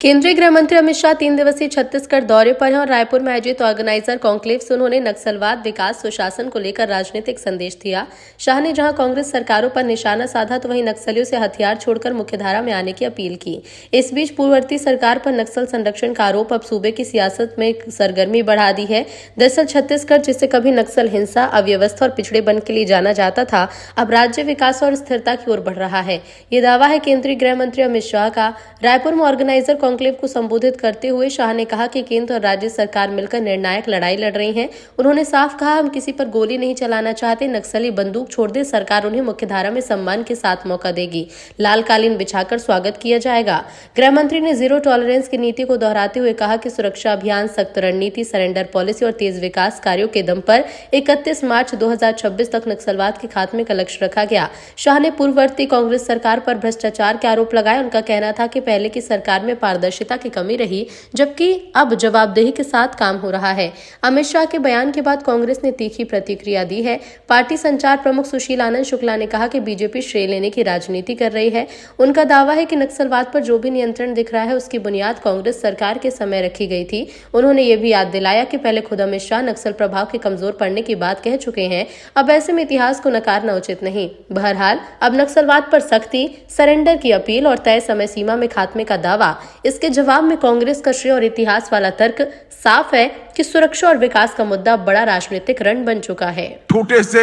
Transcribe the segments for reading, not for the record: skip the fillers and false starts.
केंद्रीय गृह मंत्री अमित शाह 3 दिवसीय छत्तीसगढ़ दौरे पर हैं और रायपुर में आयोजित ऑर्गेनाइजर कॉन्क्लेव से उन्होंने नक्सलवाद, विकास, सुशासन को लेकर राजनीतिक संदेश दिया। शाह ने जहां कांग्रेस सरकारों पर निशाना साधा तो वहीं नक्सलियों से हथियार छोड़कर मुख्यधारा में आने की अपील की। इस बीच पूर्ववर्ती सरकार पर नक्सल संरक्षण का आरोप अब सूबे की सियासत में सरगर्मी बढ़ा दी है। दरअसल छत्तीसगढ़, जिसे कभी नक्सल हिंसा, अव्यवस्था और पिछड़ेपन के लिए जाना जाता था, अब राज्य विकास और स्थिरता की ओर बढ़ रहा है। ये दावा है केंद्रीय गृह मंत्री अमित शाह का। रायपुर में ऑर्गेनाइजर कॉन्क्लेव को संबोधित करते हुए शाह ने कहा कि केंद्र और राज्य सरकार मिलकर निर्णायक लड़ाई लड़ रही हैं। उन्होंने साफ कहा, हम किसी पर गोली नहीं चलाना चाहते। नक्सली बंदूक छोड़ दे, सरकार उन्हें मुख्यधारा में सम्मान के साथ मौका देगी। लाल कालीन बिछाकर स्वागत किया जाएगा। गृह मंत्री ने जीरो टॉलरेंस की नीति को दोहराते हुए कहा कि सुरक्षा अभियान, सख्त रणनीति, सरेंडर पॉलिसी और तेज विकास कार्यों के दम पर 31 मार्च 2026 तक नक्सलवाद के खात्मे का लक्ष्य रखा गया। शाह ने पूर्ववर्ती कांग्रेस सरकार पर भ्रष्टाचार के आरोप लगाए। उनका कहना था कि पहले की सरकार में पारदर्शिता की कमी रही, जबकि अब जवाबदेही के साथ काम हो रहा है। अमित शाह के बयान के बाद कांग्रेस ने तीखी प्रतिक्रिया दी है। पार्टी संचार प्रमुख सुशील आनंद शुक्ला ने कहा कि बीजेपी श्रेय लेने की राजनीति कर रही है। उनका दावा है कि नक्सलवाद पर जो भी नियंत्रण दिख रहा है, उसकी बुनियाद कांग्रेस सरकार के समय रखी गई थी। उन्होंने ये भी याद दिलाया कि पहले खुद अमित शाह नक्सल प्रभाव के कमजोर पड़ने की बात कह चुके हैं। अब ऐसे में इतिहास को नकारना उचित नहीं। बहरहाल अब नक्सलवाद पर सख्ती, सरेंडर की अपील और तय समय सीमा में खात्मे का दावा। इसके जवाब में कांग्रेस का श्रेय और इतिहास वाला तर्क साफ है कि सुरक्षा और विकास का मुद्दा बड़ा राजनीतिक रण बन चुका है। छोटे से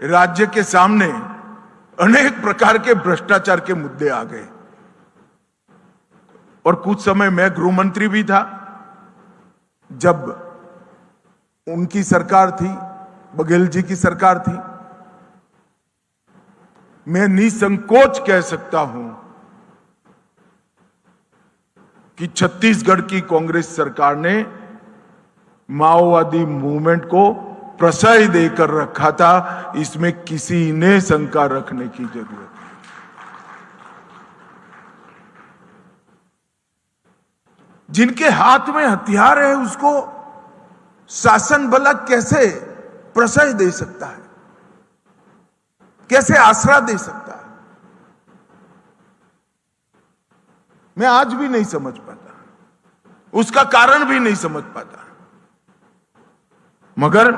राज्य के सामने अनेक प्रकार के भ्रष्टाचार के मुद्दे आ गए और कुछ समय मैं गृह मंत्री भी था जब उनकी सरकार थी, बघेल जी की सरकार थी। मैं निसंकोच कह सकता हूं कि छत्तीसगढ़ की कांग्रेस सरकार ने माओवादी मूवमेंट को प्रश्रय देकर रखा था। इसमें किसी ने शंका रखने की जरूरत नहीं। जिनके हाथ में हथियार है उसको शासन भला कैसे प्रश्रय दे सकता है, कैसे आसरा दे सकता है? मैं आज भी नहीं समझ पाता, उसका कारण भी नहीं समझ पाता। मगर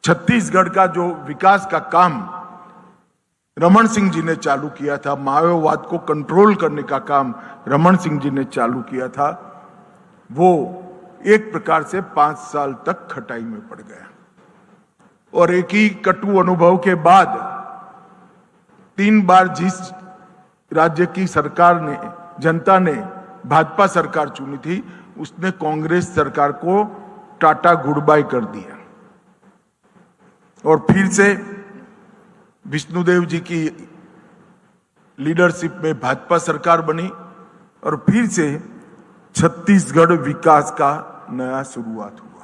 छत्तीसगढ़ का जो विकास का काम रमन सिंह जी ने चालू किया था, माओवाद को कंट्रोल करने का काम रमन सिंह जी ने चालू किया था, वो एक प्रकार से 5 साल तक खटाई में पड़ गया। और एक ही कटु अनुभव के बाद 3 बार जिस राज्य की सरकार ने, जनता ने भाजपा सरकार चुनी थी, उसने कांग्रेस सरकार को टाटा गुड बाय कर दिया और फिर से विष्णुदेव जी की लीडरशिप में भाजपा सरकार बनी और फिर से छत्तीसगढ़ विकास का नया शुरुआत हुआ।